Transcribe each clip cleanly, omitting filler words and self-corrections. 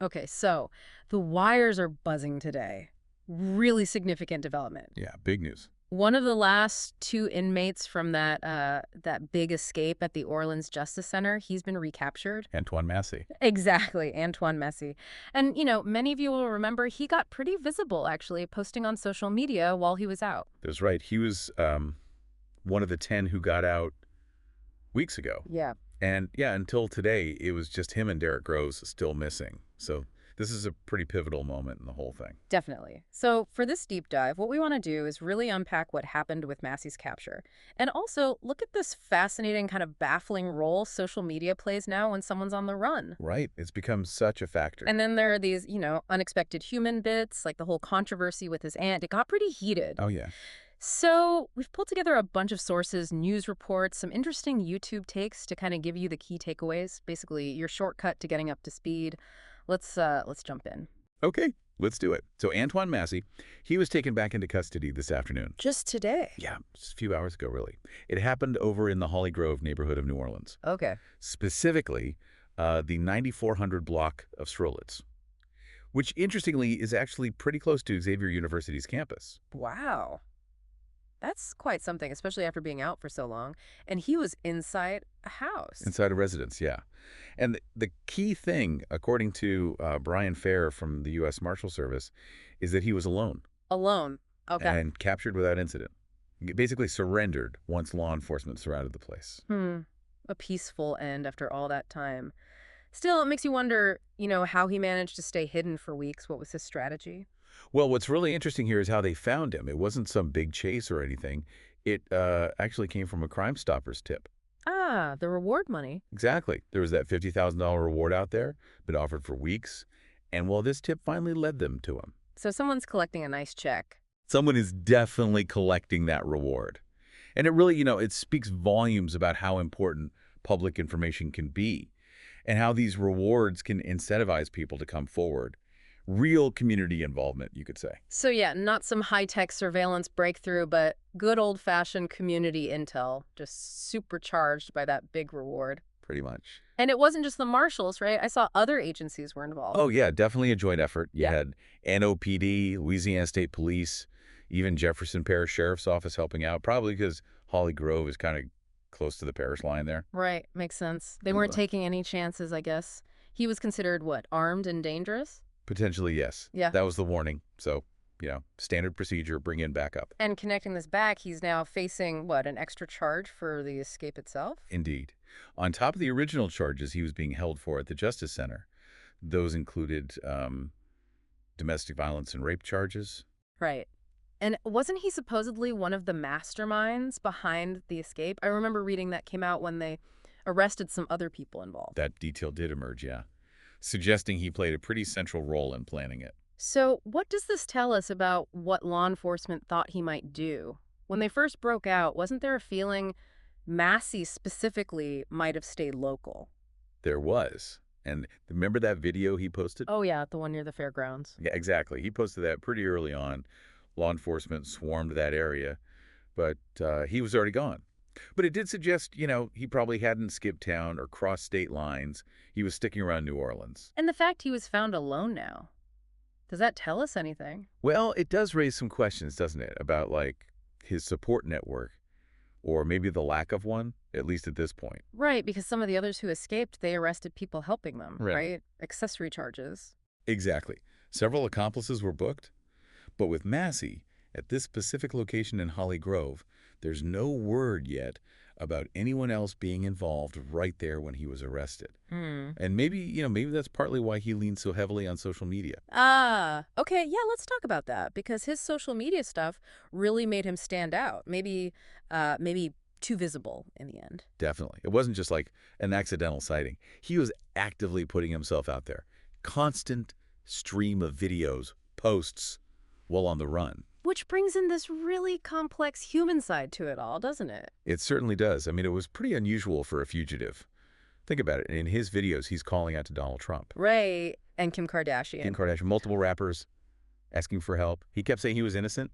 Okay, so the wires are buzzing today. Really significant development. Yeah, big news. One of the last two inmates from that big escape at the Orleans Justice Center, he's been recaptured. Antoine Massey. Exactly, Antoine Massey. And, many of you will remember he got pretty visible, actually, posting on social media while he was out. That's right. He was one of the 10 who got out weeks ago. Yeah. And yeah, until today, it was just him and Derrick Groves still missing. So this is a pretty pivotal moment in the whole thing. Definitely. So for this deep dive, what we want to do is really unpack what happened with Massey's capture. And also look at this fascinating kind of baffling role social media plays now when someone's on the run. Right. It's become such a factor. And then there are these, unexpected human bits, like the whole controversy with his aunt. It got pretty heated. Oh, yeah. So we've pulled together a bunch of sources, news reports, some interesting YouTube takes to kind of give you the key takeaways, basically your shortcut to getting up to speed. Let's jump in. Okay, let's do it. So Antoine Massey, he was taken back into custody this afternoon. Just today? Yeah, just a few hours ago, really. It happened over in the Hollygrove neighborhood of New Orleans. Okay. Specifically, the 9400 block of Strolitz, which interestingly is actually pretty close to Xavier University's campus. Wow. That's quite something, especially after being out for so long. And he was inside a house. Inside a residence, yeah. And the key thing, according to Brian Fair from the U.S. Marshal Service, is that he was alone. Alone. Okay. And captured without incident. He basically surrendered once law enforcement surrounded the place. A peaceful end after all that time. Still, it makes you wonder, how he managed to stay hidden for weeks. What was his strategy? Well, what's really interesting here is how they found him. It wasn't some big chase or anything. It actually came from a Crime Stoppers tip. Ah, the reward money. Exactly. There was that $50,000 reward out there, been offered for weeks. And well, this tip finally led them to him. So someone's collecting a nice check. Someone is definitely collecting that reward. And it really, it speaks volumes about how important public information can be and how these rewards can incentivize people to come forward. Real community involvement, you could say. So yeah, not some high-tech surveillance breakthrough, but good old-fashioned community intel, just supercharged by that big reward. Pretty much. And it wasn't just the Marshals, right? I saw other agencies were involved. Oh, yeah, definitely a joint effort. You Yeah. had NOPD, Louisiana State Police, even Jefferson Parish Sheriff's Office helping out, probably because Hollygrove is kind of close to the parish line there. Right, makes sense. They weren't taking any chances, I guess. He was considered, what, armed and dangerous? Potentially, yes. Yeah. That was the warning. So, standard procedure, bring in backup. And connecting this back, he's now facing, what, an extra charge for the escape itself? Indeed. On top of the original charges he was being held for at the Justice Center, those included domestic violence and rape charges. Right. And wasn't he supposedly one of the masterminds behind the escape? I remember reading that came out when they arrested some other people involved. That detail did emerge, yeah, suggesting he played a pretty central role in planning it. So what does this tell us about what law enforcement thought he might do? When they first broke out, wasn't there a feeling Massey specifically might have stayed local? There was. And remember that video he posted? Oh, yeah, the one near the fairgrounds. Yeah, exactly. He posted that pretty early on. Law enforcement swarmed that area, but he was already gone. But it did suggest, he probably hadn't skipped town or crossed state lines. He was sticking around New Orleans. And the fact he was found alone now, does that tell us anything? Well, it does raise some questions, doesn't it, about, his support network, or maybe the lack of one, at least at this point. Right, because some of the others who escaped, they arrested people helping them, Right. right? Accessory charges. Exactly. Several accomplices were booked, but with Massey, at this specific location in Hollygrove, there's no word yet about anyone else being involved right there when he was arrested. And maybe that's partly why he leans so heavily on social media. Ah, okay, yeah, let's talk about that, because his social media stuff really made him stand out. Maybe too visible in the end. Definitely. It wasn't just like an accidental sighting. He was actively putting himself out there. Constant stream of videos, posts, while on the run. Which brings in this really complex human side to it all, doesn't it? It certainly does. I mean, it was pretty unusual for a fugitive. Think about it. In his videos, he's calling out to Donald Trump. Right, and Kim Kardashian. Kim Kardashian, multiple rappers asking for help. He kept saying he was innocent,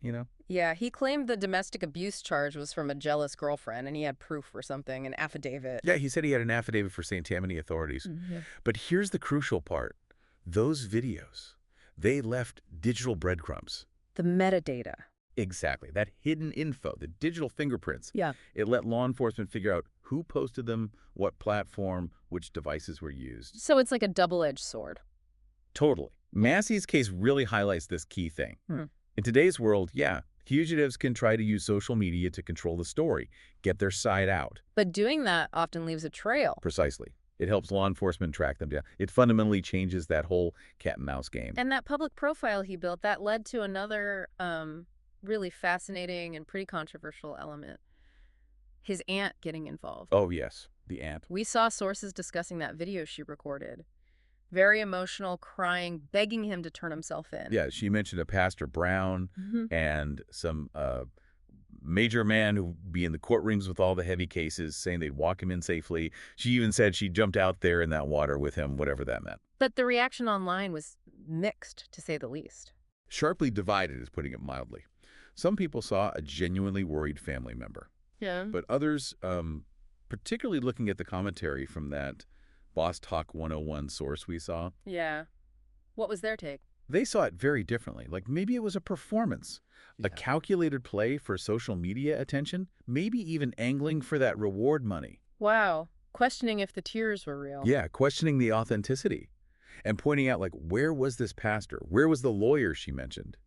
Yeah, he claimed the domestic abuse charge was from a jealous girlfriend, and he had proof or something, an affidavit. Yeah, he said he had an affidavit for St. Tammany authorities. But here's the crucial part. Those videos, they left digital breadcrumbs. The metadata. Exactly. That hidden info, the digital fingerprints. Yeah. It let law enforcement figure out who posted them, what platform, which devices were used. So it's like a double-edged sword. Totally. Massey's case really highlights this key thing. In today's world, yeah, fugitives can try to use social media to control the story, get their side out. But doing that often leaves a trail. Precisely. It helps law enforcement track them down. It fundamentally changes that whole cat and mouse game. And that public profile he built, that led to another really fascinating and pretty controversial element. His aunt getting involved. Oh, yes, the aunt. We saw sources discussing that video she recorded. Very emotional, crying, begging him to turn himself in. Yeah, she mentioned a Pastor Brown and some major man who'd be in the courtrooms with all the heavy cases, saying they'd walk him in safely. She even said she jumped out there in that water with him, whatever that meant. But the reaction online was mixed, to say the least. Sharply divided is putting it mildly. Some people saw a genuinely worried family member. Yeah. But others, particularly looking at the commentary from that Boss Talk 101 source we saw, Yeah. What was their take? they saw it very differently. Like maybe it was a performance, a calculated play for social media attention, maybe even angling for that reward money. Wow. Questioning if the tears were real. Yeah, questioning the authenticity and pointing out, like, where was this pastor? Where was the lawyer she mentioned?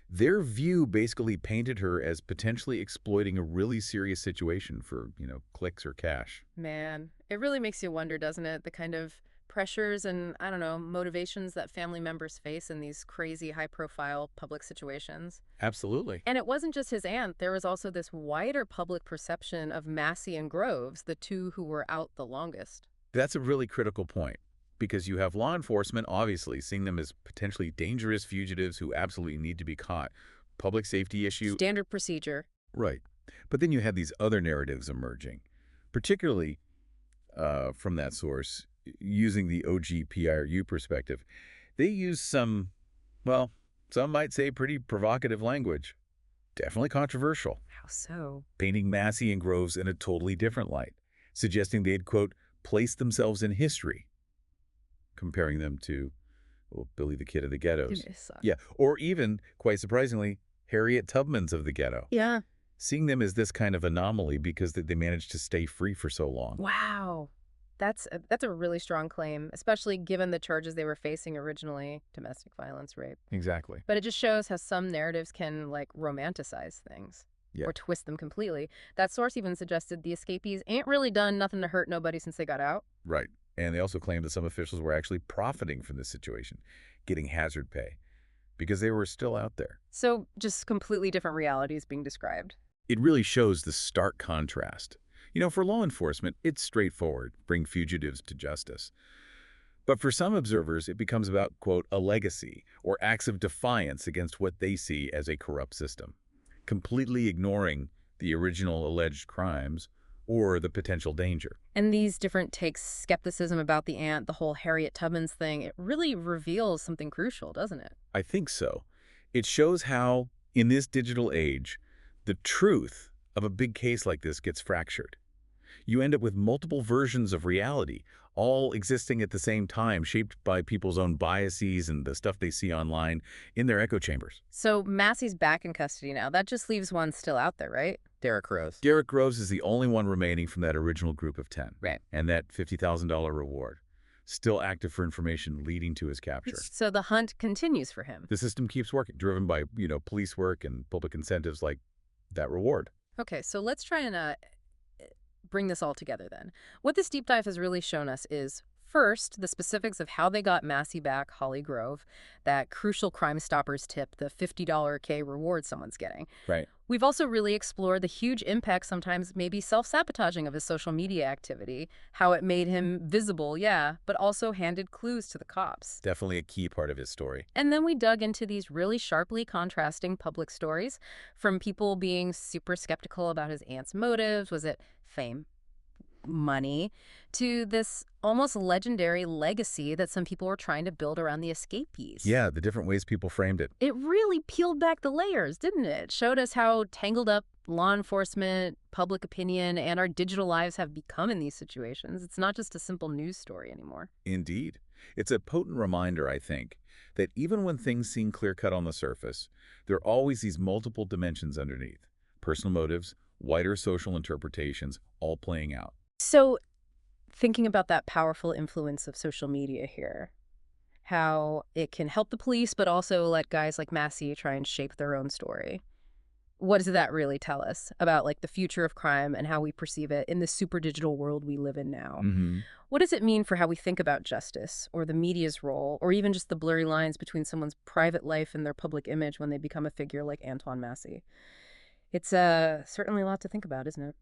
Their view basically painted her as potentially exploiting a really serious situation for, clicks or cash. Man, it really makes you wonder, doesn't it? The kind of pressures and, I don't know, motivations that family members face in these crazy high-profile public situations. Absolutely. And it wasn't just his aunt. There was also this wider public perception of Massey and Groves, the two who were out the longest. That's a really critical point, because you have law enforcement obviously seeing them as potentially dangerous fugitives who absolutely need to be caught. Public safety issue. Standard procedure. Right. But then you had these other narratives emerging, particularly from that source, using the OGPIRU perspective. They use some might say pretty provocative language. Definitely controversial. How so? Painting Massey and Groves in a totally different light, suggesting they'd, quote, placed themselves in history, comparing them to, Billy the Kid of the Ghettos. Yeah, or even, quite surprisingly, Harriet Tubmans of the ghetto. Yeah. Seeing them as this kind of anomaly because they managed to stay free for so long. Wow. That's a really strong claim, especially given the charges they were facing originally, domestic violence, rape. Exactly. But it just shows how some narratives can, romanticize things. Yeah. Or twist them completely. That source even suggested the escapees ain't really done nothing to hurt nobody since they got out. Right. And they also claimed that some officials were actually profiting from this situation, getting hazard pay, because they were still out there. So just completely different realities being described. It really shows the stark contrast. For law enforcement, it's straightforward, bring fugitives to justice. But for some observers, it becomes about, quote, a legacy or acts of defiance against what they see as a corrupt system, completely ignoring the original alleged crimes or the potential danger. And these different takes, skepticism about the aunt, the whole Harriet Tubmans thing, it really reveals something crucial, doesn't it? I think so. It shows how, in this digital age, the truth of a big case like this gets fractured. You end up with multiple versions of reality, all existing at the same time, shaped by people's own biases and the stuff they see online in their echo chambers. So Massey's back in custody now. That just leaves one still out there, right? Derrick Groves. Derrick Groves is the only one remaining from that original group of 10. Right. And that $50,000 reward, still active for information leading to his capture. So the hunt continues for him. The system keeps working, driven by, police work and public incentives like that reward. Okay, so let's try and bring this all together then. What this deep dive has really shown us is, first, the specifics of how they got Massey back, Hollygrove, that crucial Crime Stoppers tip, the $50 K reward someone's getting. Right. We've also really explored the huge impact, sometimes maybe self-sabotaging, of his social media activity, how it made him visible, yeah, but also handed clues to the cops. Definitely a key part of his story. And then we dug into these really sharply contrasting public stories, from people being super skeptical about his aunt's motives, was it fame, money, to this almost legendary legacy that some people were trying to build around the escapees. Yeah, the different ways people framed it. It really peeled back the layers, didn't it? It showed us how tangled up law enforcement, public opinion, and our digital lives have become in these situations. It's not just a simple news story anymore. Indeed. It's a potent reminder, I think, that even when things seem clear-cut on the surface, there are always these multiple dimensions underneath. Personal motives, wider social interpretations, all playing out. So, thinking about that powerful influence of social media here, how it can help the police, but also let guys like Massey try and shape their own story. What does that really tell us about like the future of crime and how we perceive it in the super digital world we live in now? Hmm. What does it mean for how we think about justice or the media's role or even just the blurry lines between someone's private life and their public image when they become a figure like Antoine Massey? It's certainly a lot to think about, isn't it?